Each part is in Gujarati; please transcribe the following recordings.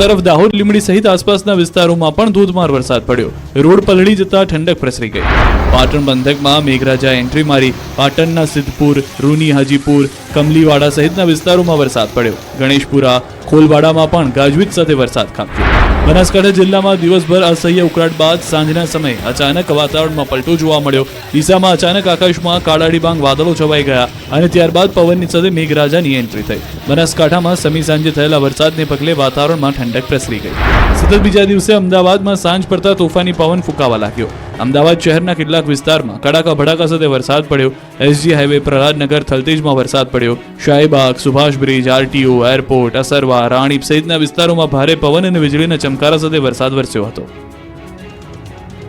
તરફ દાહોદ લીંબડી સહિત આસપાસના વિસ્તારોમાં પણ ધોધમાર વરસાદ પડ્યો. રોડ પલળી જતા ઠંડક પ્રસરી ગઈ. પાટણ પંથકમાં મેઘરાજા એન્ટ્રી મારી. પાટણના સિદ્ધપુર, રૂની, હાજીપુર, કમલીવાડા સહિતના વિસ્તારોમાં વરસાદ પડ્યો. ગણેશપુરા, ખોલવાડામાં પણ ગાજવીજ સાથે વરસાદ ખાબક્યો. બનાસકાંઠા જિલ્લામાં દિવસભર અસહ્ય ઉકળાટ બાદ સાંજના સમયે અચાનક વાતાવરણમાં પલટો જોવા મળ્યો. ડીસામાં અચાનક આકાશમાં કાળા ડિબાંગ વાદળો છવાઈ ગયા અને ત્યારબાદ પવનની સાથે મેઘરાજાની એન્ટ્રી થઈ. બનાસકાંઠામાં સમી સાંજે થયેલા વરસાદને પગલે વાતાવરણમાં ઠંડક પ્રસરી ગઈ. સતત બીજા દિવસે અમદાવાદમાં સાંજ પડતા તોફાની પવન ફૂંકાવા લાગ્યો. અમદાવાદ શહેરના કેટલાક વિસ્તારમાં કડાકા ભડાકા સાથે વરસાદ પડ્યો. એસજી હાઈવે, પ્રહલાદનગર, થલતેજમાં વરસાદ પડ્યો. Shahibaug, Subhash bridge, RTO, airport, Asarwa, Ranip સહિતના વિસ્તારોમાં ભારે પવન અને વીજળીના ચમકારા સાથે વરસાદ વરસ્યો હતો.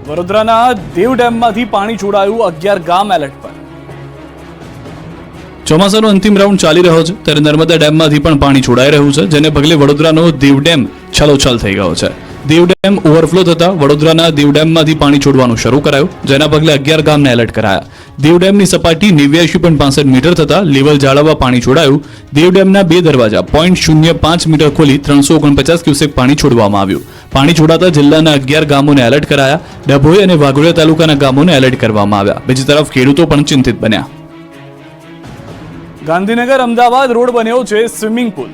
વડોદરાના દેવ ડેમમાંથી પાણી છોડાયું. 11 ગામ એલર્ટ પર. ચોમાસાનો અંતિમ રાઉન્ડ ચાલી રહ્યો છે ત્યારે નર્મદા ડેમમાંથી પણ પાણી છોડાઈ રહ્યું છે, જેને પગલે વડોદરાનો દેવ ડેમ છલોછલ થઈ ગયો છે. દેવ ડેમ ઓવરફ્લો થતા વડોદરાના દેવ ડેમમાંથી પાણી છોડવાનું શરૂ કરાયું, જેના પગલે 11 ગામને એલર્ટ કરાયા. દેવ ડેમની સપાટી 89.65 મીટર થતા લેવલ જાળવવા પાણી છોડાયું. દેવ ડેમના 2 દરવાજા 0.05 મીટર ખોલી 349 ક્યુસેક પાણી છોડવામાં આવ્યું. પાણી છોડાતા જિલ્લાના 11 ગામોને એલર્ટ કરાયા. ડભોઈ અને વાઘોડિયા તાલુકાના ગામોને એલર્ટ કરવામાં આવ્યા. બીજી તરફ ખેડૂતો પણ ચિંતિત બન્યા. ગાંધીનગર અમદાવાદ રોડ બન્યો છે સ્વિમિંગ પુલ.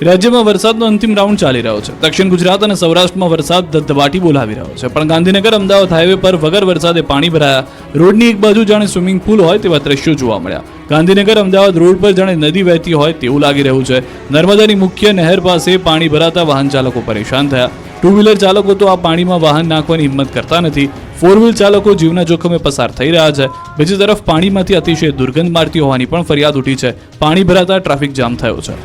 રાજ્યમાં વરસાદનો અંતિમ રાઉન્ડ ચાલી રહ્યો છે. દક્ષિણ ગુજરાત અને સૌરાષ્ટ્રમાં વરસાદ ધબધબાટી બોલાવી રહ્યો છે, પણ ગાંધીનગર અમદાવાદ હાઈવે પર વગર વરસાદે પાણી ભરાયા. રોડની એક બાજુ જાણે સ્વિમિંગ પુલ હોય તેવા દ્રશ્યો જોવા મળ્યા. ગાંધીનગર અમદાવાદ રોડ પર જાણે નદી વહેતી હોય તેવું લાગી રહ્યું છે. નર્મદાની મુખ્ય નહેર પાસે પાણી ભરાતા વાહન ચાલકો પરેશાન થયા. ટુ વ્હીલર ચાલકો તો આ પાણીમાં વાહન નાખવાની હિંમત કરતા નથી. ફોર વ્હીલ ચાલકો જીવના જોખમે પસાર થઈ રહ્યા છે. બીજી તરફ પાણીમાંથી અતિશય દુર્ગંધ મારતી હોવાની પણ ફરિયાદ ઉઠી છે. પાણી ભરાતા ટ્રાફિક જામ થયો છે.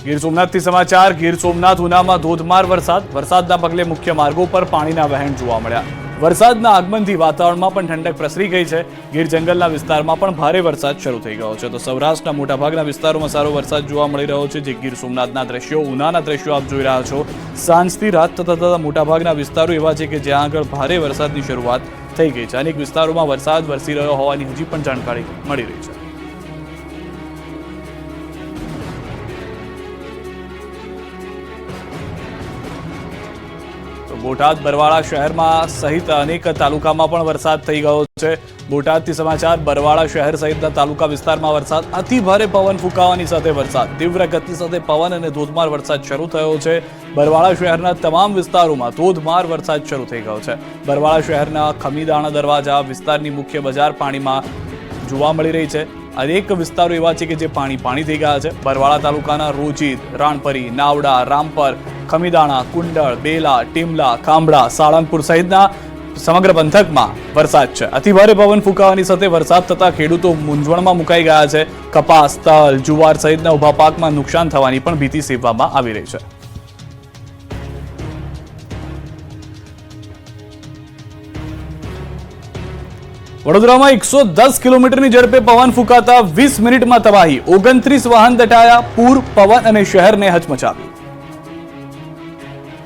ગીર સોમનાથથી સમાચાર. ગીર સોમનાથ ઉનામાં ધોધમાર વરસાદ. વરસાદના પગલે મુખ્ય માર્ગો પર પાણીના વહેણ જોવા મળ્યા. વરસાદના આગમનથી વાતાવરણમાં પણ ઠંડક પ્રસરી ગઈ છે. ગીર જંગલના વિસ્તારમાં પણ ભારે વરસાદ શરૂ થઈ ગયો છે. તો સૌરાષ્ટ્રના મોટાભાગના વિસ્તારોમાં સારો વરસાદ જોવા મળી રહ્યો છે. જે ગીર સોમનાથના દ્રશ્યો, ઉનાના દ્રશ્યો આપ જોઈ રહ્યા છો. સાંજથી રાત થતા મોટાભાગના વિસ્તારો એવા છે કે જ્યાં આગળ ભારે વરસાદની શરૂઆત થઈ ગઈ છે. અનેક વિસ્તારોમાં વરસાદ વરસી રહ્યો હોવાની હજી પણ જાણકારી મળી રહી છે. બોટાદ, બરવાળા શહેરમાં સહિત અનેક તાલુકામાં પણ વરસાદ થઈ ગયો છે. બોટાદથી સમાચાર. બરવાળા શહેર સહિતના તાલુકા વિસ્તારમાં વરસાદ. અતિ ભારે પવન ફૂંકાવાની સાથે વરસાદ. તીવ્ર ગતિ સાથે પવન અને ધોધમાર વરસાદ શરૂ થયો છે. બરવાળા શહેરના તમામ વિસ્તારોમાં ધોધમાર વરસાદ શરૂ થઈ ગયો છે. બરવાળા શહેરના ખમીદાણા દરવાજા વિસ્તારની મુખ્ય બજાર પાણીમાં જોવા મળી રહી છે. અનેક વિસ્તારો એવા છે કે જે પાણી થઈ ગયા છે. બરવાળા તાલુકાના રોજીદ, રાણપરી, નાવડા, રામપર, ખમીદાણા, કુંડળ, બેલા, ટીમલા, ખાંભળા, સાળંગપુર સહિતના સમગ્ર પંથકમાં વરસાદ છે. અતિભારે પવન ફૂંકાવાની સાથે વરસાદ થતા ખેડૂતો મૂંઝવણમાં મુકાઈ ગયા છે. કપાસ, તલ, જુવાર સહિતના ઉભા પાકમાં નુકસાન થવાની પણ ભીતિ સેવવામાં આવી રહી છે. વડોદરામાં 110 કિલોમીટરની ઝડપે પવન ફૂંકાતા 20 મિનિટમાં તબાહી. 29 વાહન દટાયા. પૂર, પવન અને શહેરને હચમચાવ્યું.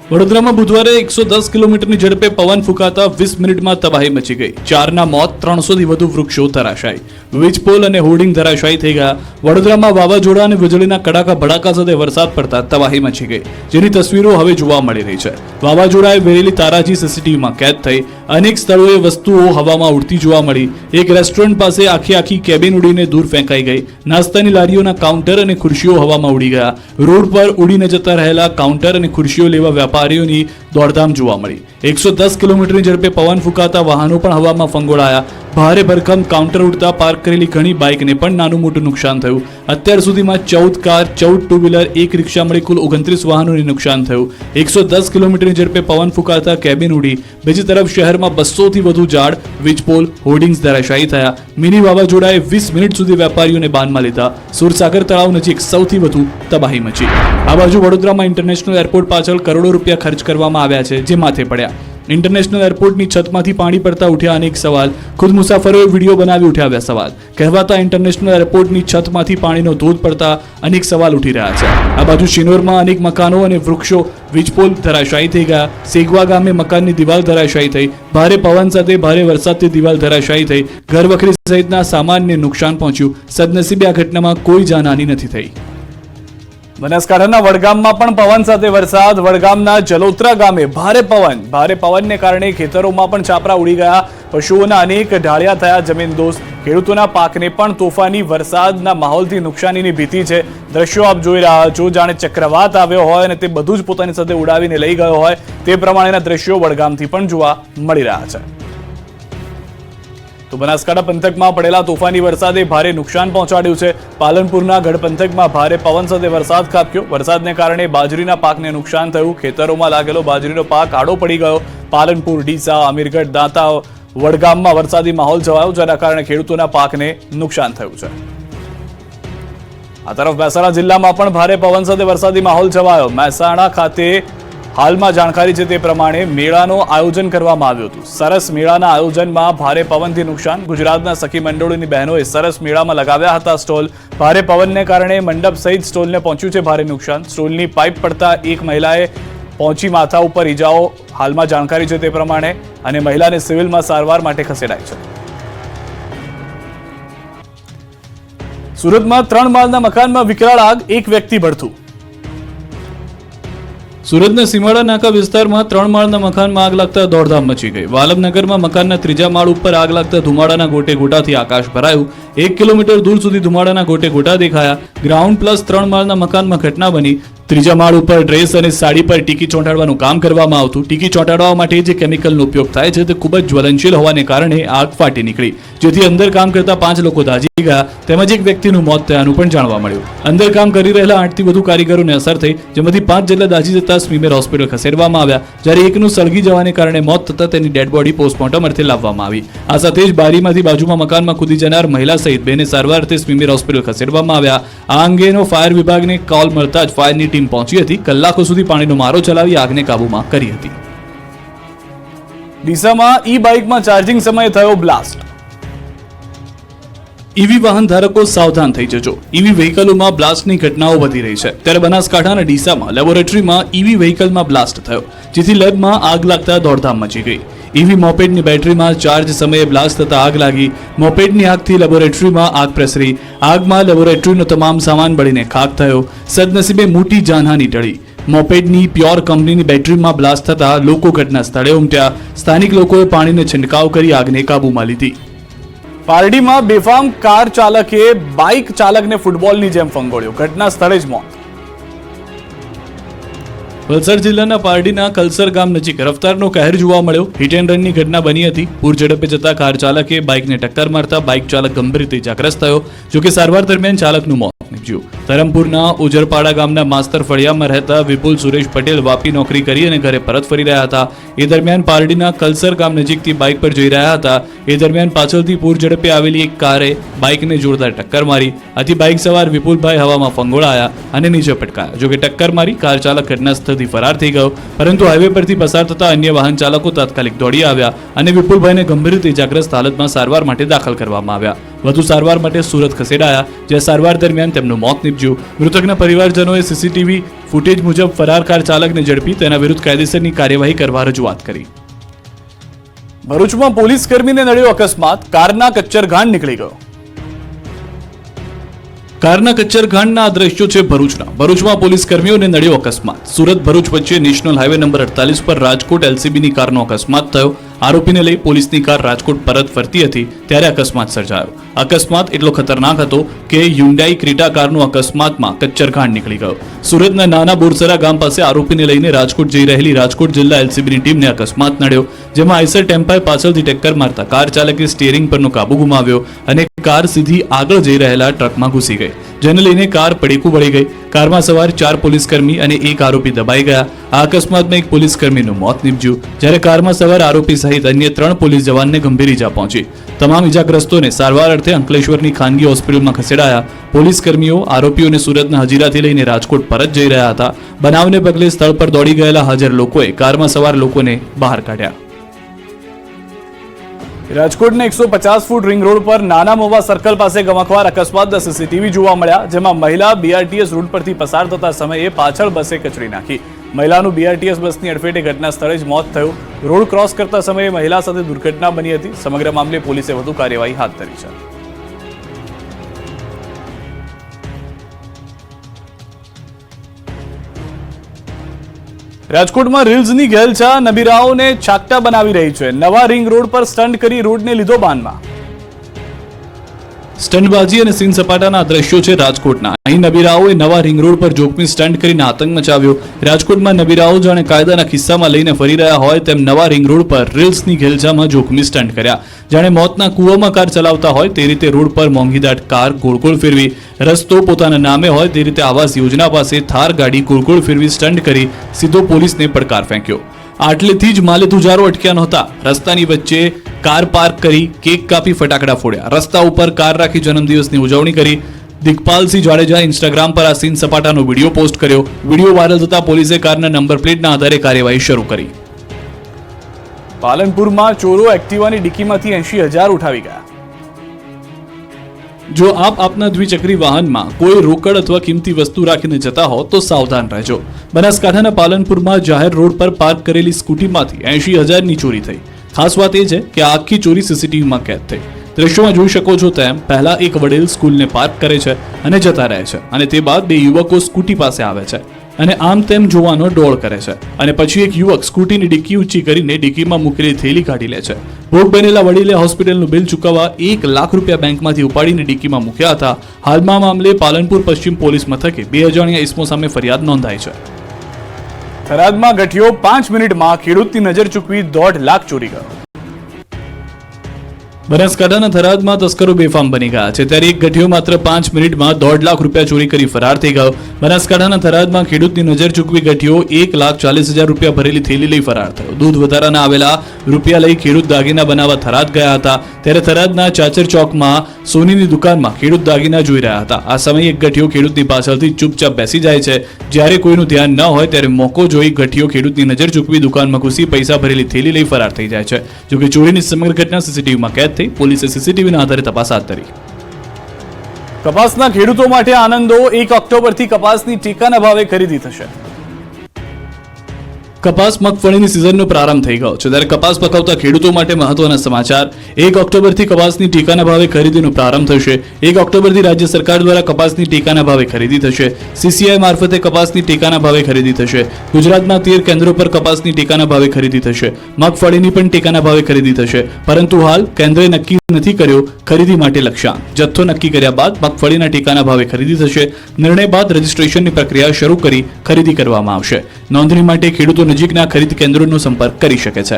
વડોદરામાં બુધવારે 110 કિલોમીટરની ઝડપે પવન ફૂંકાતા 20 મિનિટમાં તબાહી મચી ગઈ. 4ના મોત, 300થી વધુ વૃક્ષો ધરાશાયી. વીજ પોલ અને હોર્ડિંગ ધરાશાયી થઈ ગયા. વડોદરામાં વાવાઝોડા અને વીજળીના કડાકા ભડાકા સાથે વરસાદ પડતા તબાહી મચી ગઈ, જેની તસવીરો હવે જોવા મળી રહી છે. વાવાઝોડાએ વેરેલી તારાજી સીસીટીવીમાં કેદ થઈ. અનેક સ્થળોએ વસ્તુઓ હવામાં ઉડતી જોવા મળી. એક રેસ્ટોરન્ટ પાસે આખી કેબિન ઉડીને દૂર ફેંકાઈ ગઈ. નાસ્તાની લારીઓના કાઉન્ટર અને ખુરશીઓ હવામાં ઉડી ગયા. રોડ પર ઉડીને જતા રહેલા કાઉન્ટર અને ખુરશીઓ લેવા વેપારીઓની દોડધામ જોવા મળી. 110 કિલોમીટરની ઝડપે પવન ફૂંકાતા વાહનો પણ હવામાં ફંગોળાયા. ભારે ભરખમ કાઉન્ટર ઉડતા પાર્ક કરેલી ઘણી બાઇકને પણ નાનું મોટું નુકસાન થયું. અત્યાર સુધીમાં 14 કાર, 14 ટુ વ્હીલર, 1 રિક્ષા મળી કુલ 29 વાહનોને નુકસાન થયું. 110 કિલોમીટરની ઝડપે પવન ફૂંકાતા કેબિન ઉડી. બીજી તરફ શહેરમાં 200થી વધુ ઝાડ, વીજપોલ, હોર્ડિંગ્સ ધરાશાયી થયા. મિની વાવાઝોડાએ 20 મિનિટ સુધી વેપારીઓને બાનમાં લીધા. સુરસાગર તળાવ નજીક સૌથી વધુ તબાહી મચી. આ બાજુ વડોદરામાં ઇન્ટરનેશનલ એરપોર્ટ પાછળ કરોડો રૂપિયા ખર્ચ કરવામાં આવ્યા છે, જે માથે પડ્યા. ઇન્ટરનેશનલ એરપોર્ટની છતમાંથી પાણી પડતા ઉઠ્યા અનેક સવાલ. ખુદ મુસાફરોએ વિડીયો બનાવી ઉઠાવ્યા સવાલ. કહેવાતા ઇન્ટરનેશનલ એરપોર્ટની છતમાંથી પાણીનો ધોધ પડતા અનેક સવાલ ઉઠી રહ્યા છે. આ બાજુ શિનોરમાં અનેક મકાનો અને વૃક્ષો, વીજપોલ ધરાશાયી થઈ ગયા. સેગવા ગામે મકાનની દિવાલ ધરાશાયી થઈ. ભારે પવન સાથે ભારે વરસાદથી દિવાલ ધરાશાયી થઈ. ઘરવખરી સહિતના સામાનને નુકસાન પહોંચ્યું. સદનસીબે આ ઘટનામાં કોઈ જાનહાનિ નથી થઈ. બનાસકાંઠાના વડગામમાં પણ પવન સાથે વરસાદ. વડગામના જલોત્રા ગામે ભારે પવનને કારણે ખેતરોમાં પણ છાપરા ઉડી ગયા. પશુઓના અનેક ઢાળિયા થયા જમીનદોસ્ત. ખેડૂતોના પાકને પણ તોફાની વરસાદના માહોલથી નુકસાનીની ભીતિ છે. દ્રશ્યો આપ જોઈ રહ્યા છો, જાણે ચક્રવાત આવ્યો હોય અને તે બધું જ પોતાની સાથે ઉડાવીને લઈ ગયો હોય તે પ્રમાણેના દ્રશ્યો વડગામથી પણ જોવા મળી રહ્યા છે. તો બનાસકાંઠા પંથકમાં પડેલા તોફાની વરસાદે ભારે નુકસાન પહોંચાડ્યું છે. પાલનપુરના ગઢ પંથકમાં ભારે પવન સાથે વરસાદ ખાબક્યો. વરસાદને કારણે બાજરીના પાકને નુકસાન થયું. ખેતરોમાં લાગેલો બાજરીનો પાક આડો પડી ગયો. પાલનપુર, ડીસા, અમીરગઢ, દાંતા, વડગામમાં વરસાદી માહોલ છવાયો, જેના કારણે ખેડૂતોના પાકને નુકસાન થયું છે. આ તરફ મહેસાણા જિલ્લામાં પણ ભારે પવન સાથે વરસાદી માહોલ છવાયો. મહેસાણા ખાતે હાલમાં જાણકારી છે તે પ્રમાણે મેળાનું આયોજન કરવામાં આવ્યું હતું. સરસ મેળાના આયોજનમાં ભારે પવનથી નુકસાન. ગુજરાતના સખી મંડળોની બહેનોએ સરસ મેળામાં લગાવ્યા હતા સ્ટોલ. ભારે પવનને કારણે મંડપ સહિત સ્ટોલને પહોંચ્યું છે ભારે નુકસાન. સ્ટોલની પાઇપ પડતા એક મહિલાએ પહોંચી માથા ઉપર ઈજાઓ હાલમાં જાણકારી છે તે પ્રમાણે, અને મહિલાને સિવિલમાં સારવાર માટે ખસેડાઈ છે. સુરતમાં 3 માળના મકાનમાં વિકરાળ આગ, એક વ્યક્તિ ભડથું. સુરતના સીમાડા નાકા વિસ્તારમાં 3 માળના મકાનમાં આગ લાગતા દોડધામ મચી ગઈ. વાલમનગરમાં મકાનના 3જા માળ ઉપર આગ લાગતા ધુમાડાના ગોટે ગોટાથી આકાશ ભરાયું. 1 કિલોમીટર દૂર સુધી ધુમાડાના ગોટે ગોટા દેખાયા. ગ્રાઉન્ડ પ્લસ 3 માળના મકાનમાં ઘટના બની. 3જા માળ ઉપર ડ્રેસ અને સાડી પર ટીકી ચોંટાડવાનું કામ કરવામાં આવતું. ટીકી ચોંટાડવા માટે જે કેમિકલનો ઉપયોગ થાય છે તે ખૂબ જ જ્વલનશીલ હોવાને કારણે આગ ફાટી નીકળી, જેથી અંદર કામ કરતા 5 લોકો દાઝી ગયા, તેમજ એક વ્યક્તિનું મોત થયાનું પણ જાણવા મળ્યું. અંદર કામ કરી રહેલા 8થી વધુ કારીગરોને અસર થઈ, જેમાંથી 5 જેટલા દાઝી જતા સ્મીમેર હોસ્પિટલ ખસેડવામાં આવ્યા, જ્યારે એકનું સળગી જવાને કારણે મોત થતા તેની ડેડ બોડી પોસ્ટમોર્ટમ અર્થે લાવવામાં આવી. આ સાથે જ બારીમાંથી બાજુમાં મકાનમાં કૂદી જનાર મહિલા સહિત બેને સારવાર અર્થે સ્મીમેર હોસ્પિટલ ખસેડવામાં આવ્યા. આ અંગેનો ફાયર વિભાગને કોલ મળતા જ ફાયરની ટીમ પહોંચી હતી. કલાકો સુધી પાણીનો મારો ચલાવી આગને કાબૂમાં કરી હતી. ડીસામાં ઈ બાઇકમાં ચાર્જિંગ સમયે થયો બ્લાસ્ટ. ઈવી વાહન ધારકો સાવધાન થઈ જજો. ઈવી વ્હીકલોમાં બ્લાસ્ટની ઘટનાઓ વધી રહી છે. ત્યારે બનાસકાંઠાના ડીસામાં લેબોરેટરીમાં ઈવી વ્હીકલમાં બ્લાસ્ટ થયો, જેથી લેબમાં આગ લાગતા દોડધામ મચી ગઈ. ઈવી મોપેડની બેટરીમાં ચાર્જ સમયે બ્લાસ્ટ થતા આગ લાગી. મોપેડની આગથી લેબોરેટરીમાં આગ પ્રસરી. આગમાં લેબોરેટરીનો તમામ સામાન બળીને ખાખ થયો. સદનસીબે મોટી જાનહાની ટળી. મોપેડની પ્યોર કંપનીની બેટરીમાં બ્લાસ્ટ થતા લોકો ઘટના સ્થળે ઉમટ્યા. સ્થાનિક લોકોએ પાણીનો છંટકાવ કરી આગને કાબૂમાં લીધી. પારડીમાં બેફામ કાર ચાલકે બાઇક ચાલકને ફૂટબોલની જેમ ફંગોળ્યો, ઘટના સ્થળે જ મોત. વલસાડ જિલ્લાના પારડીના કલસર ગામ નજીક રફતારનો કહેર જોવા મળ્યો. હિટ એન્ડ રનની ઘટના બની હતી. પૂર ઝડપે જતા કાર ચાલકે બાઇકને ટક્કર મારતા બાઇક ચાલક ગંભીર રીતે ઇજાગ્રસ્ત થયો, જોકે સારવાર દરમિયાન ચાલકનું મોત નીપજ્યું. ધરમપુરના ઉજરપાડા ગામના માસ્તર ફળિયામાં રહેતા વિપુલ સુરેશ પટેલ વાપી નોકરી કરી અને ઘરે પરત ફરી રહ્યા હતા. એ દરમિયાન પારડીના કલસર ગામ નજીકથી બાઇક પર જઈ રહ્યા હતા. એ દરમિયાન પાછળથી પૂર ઝડપે આવેલી એક કારે બાઇકને જોરદાર ટક્કર મારી. આથી બાઇક સવાર વિપુલભાઈ હવામાં ફંગોળાયા અને નીચે પટકાયા, જોકે ટક્કર મારી કાર ચાલક ઘટના સ્થળથી ફરાર થઈ ગયો. પરંતુ હાઈવે પરથી પસાર થતા અન્ય વાહન ચાલકો તાત્કાલિક દોડી આવ્યા અને વિપુલભાઈને ગંભીર રીતે ઇજાગ્રસ્ત હાલતમાં સારવાર માટે દાખલ કરવામાં આવ્યા. વધુ સારવાર માટે સુરત ખસેડાયા, જ્યાં સારવાર દરમિયાન તેમનું મોત નીપજ્યું. મૃતકના પરિવારજનોએ સીસીટીવી ફૂટેજ મુજબ ફરાર કાર ચાલકને ઝડપી તેના વિરુદ્ધ કાયદેસરની કાર્યવાહી કરવા રજૂઆત કરી. ભરૂચમાં પોલીસ કર્મીને નડ્યો અકસ્માત, કારના કચ્ચરઘાણ નીકળી ગયો. કારના કચ્ચરઘાણના આ દ્રશ્યો છે ભરૂચના. ભરૂચમાં પોલીસ કર્મીઓને નડ્યો અકસ્માત. સુરત ભરૂચ વચ્ચે નેશનલ હાઈવે નંબર 48 પર રાજકોટ એલસીબીની કારનો અકસ્માત થયો. આરોપીને લઈ પોલીસની કાર રાજકોટ પરત ફરતી હતી ત્યારે અકસ્માત સર્જાયો. અકસ્માત એટલો ખતરનાક હતો કે હ્યુન્ડાઈ ક્રેટા કારનો અકસ્માતમાં કચ્ચરઘાણ નીકળી ગયો. સુરતના નાના બોરસરા ગામ પાસે આરોપીને લઈને રાજકોટ જઈ રહેલી રાજકોટ જિલ્લા એલસીબીની ટીમને અકસ્માત નડ્યો, જેમાં આઈસર ટેમ્પાએ પાછળથી ટક્કર મારતા કાર ચાલકે સ્ટીયરિંગ પરનો કાબુ ગુમાવ્યો અને કાર સીધી આગળ જઈ રહેલા ટ્રકમાં ઘૂસી ગઈ, જેને લઈને કાર પડેકું વળી ગઈ. કારમાં સવાર 4 પોલીસકર્મી અને એક આરોપી દબાઈ ગયા. આ અકસ્માતમાં એક પોલીસકર્મીનું મોત નીપજ્યું, જ્યારે કારમાં સવાર આરોપી સહિત અન્ય 3 પોલીસ જવાનને ગંભીર ઈજા પહોંચી. તમામ ઈજાગ્રસ્તોને સારવાર અર્થે અંકલેશ્વરની ખાનગી હોસ્પિટલમાં ખસેડાયા. પોલીસકર્મીઓ આરોપીઓને સુરતના હજીરાથી લઈને રાજકોટ પરત જઈ રહ્યા હતા. બનાવને પગલે સ્થળ પર દોડી ગયેલા હાજર લોકોએ કારમાં સવાર લોકોને બહાર કાઢ્યા. રાજકોટના 150 ફૂટ રિંગ રોડ પર નાના મોવા સર્કલ પાસે ગમખ્વાર અકસ્માતના સીસીટીવી જોવા મળ્યા, જેમાં મહિલા બીઆરટીએસ રૂટ પરથી પસાર થતા સમયે પાછળ બસે કચડી નાખી. મહિલાનું બીઆરટીએસ બસની અડફેટે ઘટના સ્થળે જ મોત થયું. રોડ ક્રોસ કરતા સમયે મહિલા સાથે દુર્ઘટના બની હતી. સમગ્ર મામલે પોલીસે વધુ કાર્યવાહી હાથ ધરી છે. રાજકોટમાં રીલ્સની ઘેલછા નબીરાઓને છાકટા બનાવી રહી છે. નવા રિંગ રોડ પર સ્ટન્ટ કરી રોડને લીધો બાનમાં. સ્ટન્ટબાજી અને સીન સપાટાના દ્રશ્યો છે રાજકોટના. અહીં નબીરાઓએ નવા રિંગ રોડ પર જોખમી સ્ટન્ટ કરીને આતંક મચાવ્યો. રાજકોટમાં નબીરાઓ જાણે કાયદાના ખિસ્સામાં લઈને ફરી રહ્યા હોય તેમ નવા રિંગ રોડ પર રીલ્સની ઘેલછામાં જોખમી સ્ટન્ટ કર્યા. જાણે મોતના કૂવામાં કાર ચલાવતા હોય તે રીતે રોડ પર મોંઘીદાટ કાર ગોળ ગોળ ફેરવી, રસ્તો પોતાના નામે હોય તે રીતે આવાસ યોજના પાસે થાર ગાડી ગોળ ગોળ ફેરવી સ્ટન્ટ કરી સીધો પોલીસને પડકાર ફેંક્યો. આટલેથી જ માલેતુજારો અટક્યા નહોતા. રસ્તાની વચ્ચે કાર પાર્ક કરી કેક કાપી ફટાકડા ફોડ્યા. રસ્તા ઉપર કાર રાખી જન્મદિવસની ઉજવણી કરી. દિગ્પાલસિંહ જાડેજા ઇન્સ્ટાગ્રામ પર આ સીન સપાટાનો વિડીયો પોસ્ટ કર્યો. વિડીયો વાયરલ થતા પોલીસે કારના નંબર પ્લેટના આધારે કાર્યવાહી શરૂ કરી. પાલનપુરમાં ચોરો એક્ટિવાની ડિક્કીમાંથી 80,000 ઉઠાવી ગયા. જો આપ આપના દ્વિચક્રી વાહનમાં કોઈ રોકડ અથવા કિંમતી વસ્તુ રાખીને જતા હો તો સાવધાન રહેજો. બનાસકાંઠાના પાલનપુરમાં જાહેર રોડ પર પાર્ક કરેલી સ્કૂટીમાંથી 80,000ની ચોરી થઈ. ખાસ વાત એ છે કે આ આખી ચોરી સીસીટીવીમાં કેદ થઈ. દ્રશ્યોમાં જોઈ શકો છો તેમ પહેલા એક વડીલ સ્કૂલને પાર્ક કરે છે અને જતા રહે છે, અને તે બાદ બે યુવકો સ્કૂટી પાસે આવે છે અને આમ તેમ જોવાનો ડોળ કરે છે, અને પછી એક યુવક સ્કૂટીની ડિક્કી ઊંચી કરીને ડિક્કીમાં મૂકેલી થેલી કાઢી લે છે. ભોગ બનેલા વડીલે હોસ્પિટલનું બિલ ચૂકવવા 1 લાખ રૂપિયા બેંકમાંથી ઉપાડીને ડિક્કીમાં મૂક્યા હતા. હાલમાં મામલે પાલનપુર પશ્ચિમ પોલીસ મથકે 2 અજાણ્યા ઇસમો સામે ફરિયાદ નોંધાઈ છે. થરાદમાં ગઠિયો 5 મિનિટમાં ખેડૂતની નજર ચૂકવી 1.5 લાખ ચોરી ગયો. બનાસકાંઠાના થરાદમાં તસ્કરો બેફામ બની ગયા છે, ત્યારે એક ગઠિયો માત્ર 5 મિનિટમાં 1.5 લાખ રૂપિયા ચોરી કરી ફરાર થઈ ગયો. બનાસકાંઠાના થરાદમાં ખેડૂતની નજર ચૂકવી ગઠિયો 1,40,000 રૂપિયા ભરેલી થેલી લઈ ફરાર થયો. દૂધ વધારાના આવેલા રૂપિયા લઈ ખેડૂત દાગીના બનાવવા થરાદ ગયા હતા. ત્યારે થરાદના ચાચર ચોકમાં સોનીની દુકાનમાં ખેડૂત દાગીના જોઈ રહ્યા હતા. આ સમયે એક ગઠિયો ખેડૂતની પાછળથી ચૂપચાપ બેસી જાય છે. જ્યારે કોઈનું ધ્યાન ન હોય ત્યારે મોકો જોઈ ગઠિયો ખેડૂતની નજર ચૂકવી દુકાનમાં ઘૂસી પૈસા ભરેલી થેલી લઈ ફરાર થઈ જાય છે. જોકે ચોરીની સમગ્ર ઘટના સીસીટીવીમાં કેદ થઈ. પોલીસે સીસીટીવીના આધારે તપાસ હાથ ધરી. કપાસના ખેડૂતો માટે આનંદો. 1 ઓક્ટોબરથી કપાસની ટેકાના ભાવે ખરીદી થશે. કપાસ મગફળીની સિઝનનો પ્રારંભ થઈ ગયો છે, ત્યારે કપાસ પકવતા ખેડૂતો માટે મહત્વના સમાચાર. 1 ઓક્ટોબરથી કપાસની ટેકાના ભાવે ખરીદીનો પ્રારંભ થશે. 1 ઓક્ટોબરથી રાજ્ય સરકાર દ્વારા કપાસની ટેકાના ભાવે ખરીદી થશે. સીસીઆઈ મારફતે કપાસની ટેકાના ભાવે ખરીદી થશે. ગુજરાતમાં 13 કેન્દ્રો પર કપાસની ટેકાના ભાવે ખરીદી થશે. મગફળીની પણ ટેકાના ભાવે ખરીદી થશે, પરંતુ હાલ કેન્દ્રએ નક્કી નથી કર્યો ખરીદી માટે લક્ષ્યાંક. જથ્થો નક્કી કર્યા બાદ મગફળીના ટેકાના ભાવે ખરીદી થશે. નિર્ણય બાદ રજીસ્ટ્રેશનની પ્રક્રિયા શરૂ કરી ખરીદી કરવામાં આવશે. નોંધણી માટે ખેડૂતો નજીકના ખરીદ કેન્દ્રોનો સંપર્ક કરી શકે છે.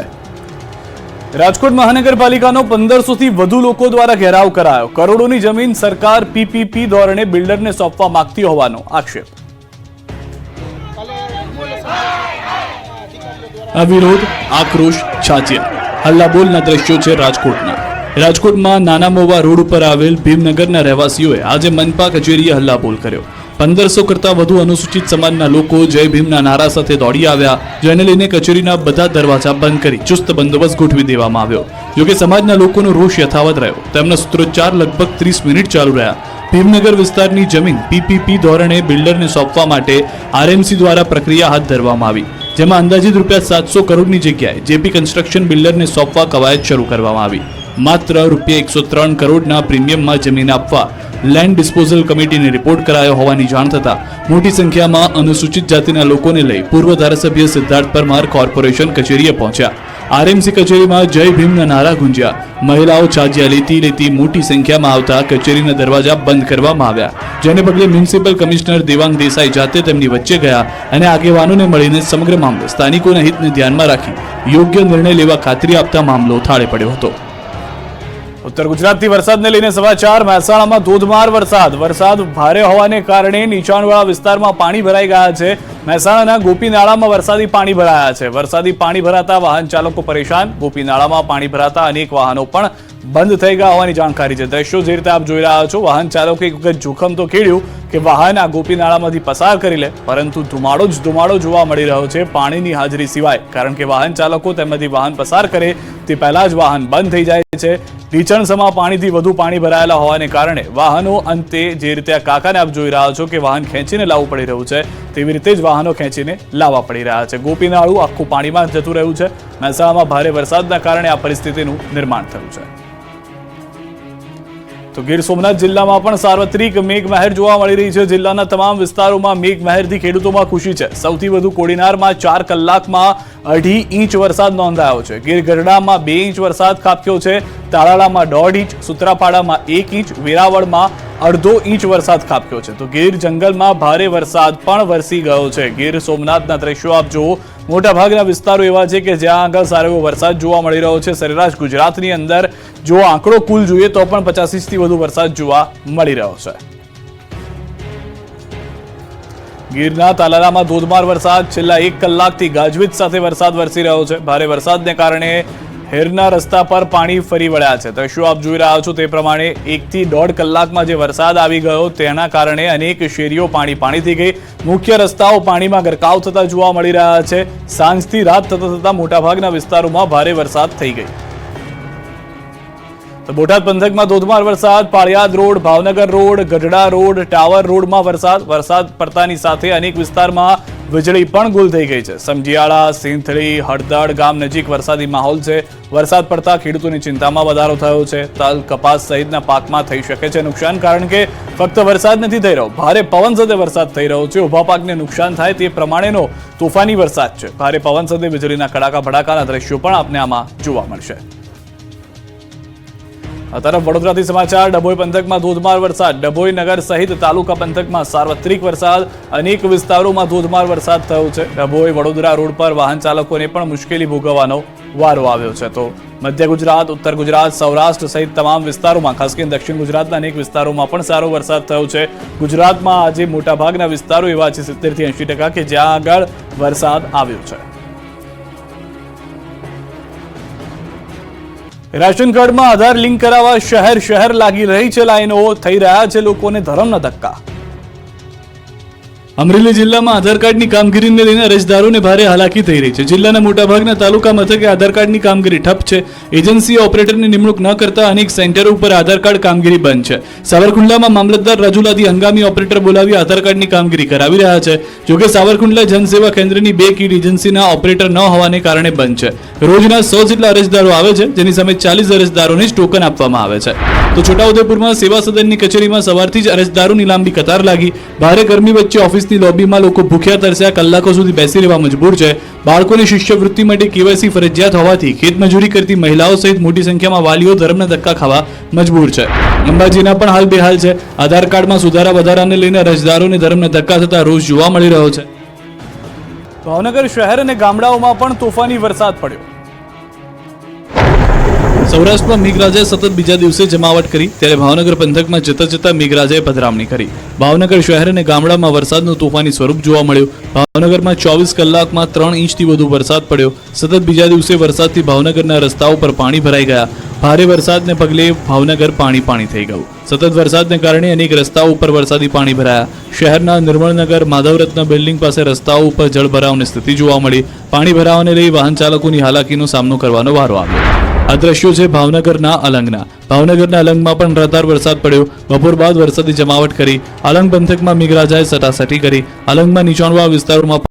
રાજકોટ મહાનગરપાલિકાનો 1500 થી વધુ લોકો દ્વારા ઘેરાવ કરાયો. કરોડોની જમીન સરકાર પીપીપી ધોરણે બિલ્ડરને સોંપવા માંગતી હોવાનો આક્ષેપ. આ વિરોધ, આક્રોશ, છાતિયા હલ્લાબોલના દ્રશ્યો છે રાજકોટના. રાજકોટમાં નાના મોવા રોડ ઉપર આવેલ ભીમનગરના રહેવાસીઓએ આજે મનપા કચેરીએ હલ્લાબોલ કર્યો. 1500 કરતા વધુ અનુસૂચિત સમાજના લોકો જય ભીમના નારા સાથે દોડી આવ્યા, જેને લઈને કચેરીના બધા દરવાજા બંધ કરી ચુસ્ત બંદોબસ્ત ગોઠવી દેવામાં આવ્યો. જોકે સમાજના લોકોનો રોષ યથાવત રહ્યો. તેમના સૂત્રોચ્ચાર લગભગ 30 મિનિટ ચાલુ રહ્યા. ભીમનગર વિસ્તારની જમીન પીપીપી ધોરણે બિલ્ડરને સોંપવા માટે આરએમસી દ્વારા પ્રક્રિયા હાથ ધરવામાં આવી, જેમાં અંદાજિત ₹700 કરોડની જગ્યાએ જેપી કન્સ્ટ્રક્શન બિલ્ડરને સોંપવા કવાયત શરૂ કરવામાં આવી. માત્ર ₹103 કરોડના પ્રીમિયમમાં જમીન આપવા લેન્ડ ડિસ્પોઝલ કમિટીને રિપોર્ટ કરાયો હોવાની જાણ થતા મોટી સંખ્યામાં અનુસૂચિત જાતિના લોકોને લઈ પૂર્વ ધારાસભ્ય સિદ્ધાર્થ પરમાર કોર્પોરેશન કચેરીએ પહોંચ્યા. આરએમસી કચેરીમાં જય ભીમના નારા ગુંજ્યા. મહિલાઓ ચાજિયા લેતી મોટી સંખ્યામાં આવતા કચેરીના દરવાજા બંધ કરવામાં આવ્યા, જેને પગલે મ્યુનિસિપલ કમિશનર દેવાંગ દેસાઈ જાતે તેમની વચ્ચે ગયા અને આગેવાનોને મળીને સમગ્ર મામલે સ્થાનિકોના હિતને ધ્યાનમાં રાખી યોગ્ય નિર્ણય લેવા ખાતરી આપતા મામલો થાળે પડ્યો હતો. ઉત્તર ગુજરાતથી વરસાદને લઈને સમાચાર. મહેસાણામાં ધોધમાર વરસાદ ભારે હોવાને કારણે નીચાણવાળા વિસ્તારમાં પાણી ભરાઈ ગયા છે. મહેસાણાના ગોપીનાળામાં વરસાદી પાણી ભરાયા છે. વરસાદી પાણી ભરાતા વાહન ચાલકો પરેશાન. ગોપીનાળામાં પાણી ભરાતા અનેક વાહનો પણ બંધ થઈ ગયા હોવાની જાણકારી છે. દ્રશ્યો જે રીતે આપ જોઈ રહ્યા છો, વાહન ચાલકે એક વખત જોખમ તો ખેડ્યું કે વાહન આ ગોપીનાળામાંથી પસાર કરી લે, પરંતુ ધુમાડો જોવા મળી રહ્યો છે પાણીની હાજરી સિવાય. કારણ કે વાહન ચાલકો તેમાંથી વાહન પસાર કરે તે પહેલા જ વાહન બંધ થઈ જાય છે. ઢીચણસમાં પાણીથી વધુ પાણી ભરાયેલા હોવાને કારણે વાહનો અંતે જે રીતે આ કાકાને આપ જોઈ રહ્યા છો કે વાહન ખેંચીને લાવવું પડી રહ્યું છે, તેવી રીતે જ વાહનો ખેંચીને લાવવા પડી રહ્યા છે. ગોપીનાળું આખું પાણીમાં જતું રહ્યું છે. મહેસાણામાં ભારે વરસાદના કારણે આ પરિસ્થિતિનું નિર્માણ થયું છે. તો ગીર સોમનાથ જિલ્લામાં પણ સાર્વત્રિક મેઘમહેર જોવા મળી રહી છે. જિલ્લાના તમામ વિસ્તારોમાં મેઘમહેરથી ખેડૂતોમાં ખુશી છે. સૌથી વધુ કોડીનારમાં 4 કલાકમાં 2.5 ઇંચ વરસાદ નોંધાયો છે. ગીર ગઢડામાં 2 ઇંચ વરસાદ ખાબક્યો છે. તાલાળામાં 1.5 ઇંચ, સુત્રાપાડામાં 1 ઇંચ, વેરાવળમાં 1/2 ઇંચ વરસાદ ખાબક્યો છે. તો ગીર જંગલમાં ભારે વરસાદ પણ વરસી ગયો છે. ગીર સોમનાથના દ્રશ્યો આપ જુઓ. મોટાભાગના વિસ્તારો એવા છે કે જ્યાં આગળ સારો એવો વરસાદ જોવા મળી રહ્યો છે. સરેરાશ ગુજરાતની અંદર જો આંકડો કુલ જોઈએ તો પણ 50 ઇંચથી વધુ વરસાદ જોવા મળી રહ્યો છે. ગીરના તાલાળામાં ધોધમાર વરસાદ, છેલ્લા 1 કલાકથી ગાજવીજ સાથે વરસાદ વરસી રહ્યો છે. ભારે વરસાદને કારણે હેરના રસ્તા પર પાણી ફરી વળ્યા છે. દ્રશ્યો આપ જોઈ રહ્યા છો તે પ્રમાણે 1 થી 1.5 કલાકમાં જે વરસાદ આવી ગયો તેના કારણે અનેક શેરીઓ પાણી થઈ ગઈ. મુખ્ય રસ્તાઓ પાણીમાં ગરકાવ થતા જોવા મળી રહ્યા છે. સાંજથી રાત થતા મોટાભાગના વિસ્તારોમાં ભારે વરસાદ થઈ ગઈ. તો બોટાદ પંથકમાં ધોધમાર વરસાદ, Paliyad road, Bhavnagar road, Gadhada road, tower રોડમાં વરસાદ પડતાની સાથે અનેક વિસ્તારમાં વીજળી પણ ગુલ થઈ ગઈ છે. સમજીયાળા, સિંથળી, હળદળ ગામ નજીક વરસાદી માહોલ છે. વરસાદ પડતા ખેડૂતોની ચિંતામાં વધારો થયો છે. તલ, કપાસ સહિતના પાકમાં થઈ શકે છે નુકસાન, કારણ કે ફક્ત વરસાદ નથી થઈ રહ્યો, ભારે પવન સાથે વરસાદ થઈ રહ્યો છે. ઉભા પાકને નુકસાન થાય તે પ્રમાણેનો તોફાની વરસાદ છે. ભારે પવન સાથે વીજળીના કડાકા ભડાકાના દ્રશ્યો પણ આપને આમાં જોવા મળશે. આ તરફ વડોદરાથી સમાચાર. ડભોઈ પંથકમાં ધોધમાર વરસાદ. ડભોઈ નગર સહિત તાલુકા પંથકમાં સાર્વત્રિક વરસાદ, અનેક વિસ્તારોમાં ધોધમાર વરસાદ થયો છે. ડભોઈ વડોદરા રોડ પર વાહન ચાલકોને પણ મુશ્કેલી ભોગવવાનો વારો આવ્યો છે. તો મધ્ય ગુજરાત, ઉત્તર ગુજરાત, સૌરાષ્ટ્ર સહિત તમામ વિસ્તારોમાં, ખાસ કરીને દક્ષિણ ગુજરાતના અનેક વિસ્તારોમાં પણ સારો વરસાદ થયો છે. ગુજરાતમાં આજે મોટાભાગના વિસ્તારો એવા છે 70 થી 80% કે જ્યાં આગળ વરસાદ આવ્યો છે. રેશન કાર્ડમાં આધાર લિંક કરાવવા શહેર લાગી રહી છે લાઈનો, થઈ રહ્યા છે લોકોને ધરમના ધક્કા. અમરેલી જિલ્લામાં આધાર કાર્ડની કામગીરીને લઈને અરજદારોને ભારે હાલાકી થઈ રહી છે. જિલ્લાના મોટાભાગના તાલુકા મથકે આધાર કાર્ડની કામગીરી ઠપ છે. એજન્સી ઓપરેટરની નિમણૂક ન કરતા અનેક સેન્ટરો ઉપર આધાર કાર્ડ કામગીરી બંધ છે. સાવરકુંડલામાં મામલતદાર રાજુલાથી હંગામી ઓપરેટર બોલાવી આધાર કાર્ડની કામગીરી કરાવી રહ્યા છે. જોકે સાવરકુંડલા જનસેવા કેન્દ્રની 2 કીટ એજન્સીના ઓપરેટર ન હોવાને કારણે બંધ છે. રોજના 100 જેટલા અરજદારો આવે છે, જેની સામે 40 અરજદારોને જ ટોકન આપવામાં આવે છે. તો છોટાઉદેપુરમાં સેવા સદનની કચેરીમાં સવારથી જ અરજદારોની લાંબી કતાર લાગી. ભારે ગરમી વચ્ચે ઓફિસની લોબીમાં લોકો ભૂખ્યા તરસ્યા કલાકો સુધી બેસી રહેવા મજબૂર છે. બાળકોને શિષ્યવૃત્તિ માટે કેવાયસી ફરજિયાત હોવાથી ખેતમજૂરી કરતી મહિલાઓ સહિત મોટી સંખ્યામાં વાલીઓ ધર્મના ધક્કા ખાવા મજબૂર છે. અંબાજીના પણ હાલ બેહાલ છે. આધાર કાર્ડમાં સુધારા વધારાને લઈને અરજદારોને ધર્મના ધક્કા થતા રોષ જોવા મળી રહ્યો છે. ભાવનગર શહેર અને ગામડાઓમાં પણ તોફાની વરસાદ પડ્યો. સૌરાષ્ટ્રમાં મેઘરાજાએ સતત બીજા દિવસે જમાવટ કરી, ત્યારે ભાવનગર પંથકમાં જતા મેઘરાજાએ પધરામણી કરી. ભાવનગર શહેર અને ગામડામાં વરસાદનું તોફાની સ્વરૂપ જોવા મળ્યું. ભાવનગરમાં 24 કલાકમાં 3 ઇંચથી વધુ વરસાદ પડ્યો. સતત બીજા દિવસે વરસાદથી ભાવનગરના રસ્તાઓ પર પાણી ભરાઈ ગયા. ભારે વરસાદને પગલે ભાવનગર પાણી થઈ ગયું. સતત વરસાદને કારણે અનેક રસ્તાઓ ઉપર વરસાદી પાણી ભરાયા. શહેરના નિર્મળનગર, માધવરત્ન બિલ્ડિંગ પાસે રસ્તાઓ ઉપર જળભરાવની સ્થિતિ જોવા મળી. પાણી ભરાવાને લઈ વાહન ચાલકોની હાલાકીનો સામનો કરવાનો વારો આવ્યો. આ દ્રશ્યો છે ભાવનગરના અલંગના. ભાવનગરના અલંગમાં પણ ધોધમાર વરસાદ પડ્યો. બપોર બાદ વરસાદી જમાવટ કરી. અલંગ પંથકમાં મેઘરાજાએ સટાસટી કરી. અલંગમાં નીચાણવાળા વિસ્તારોમાં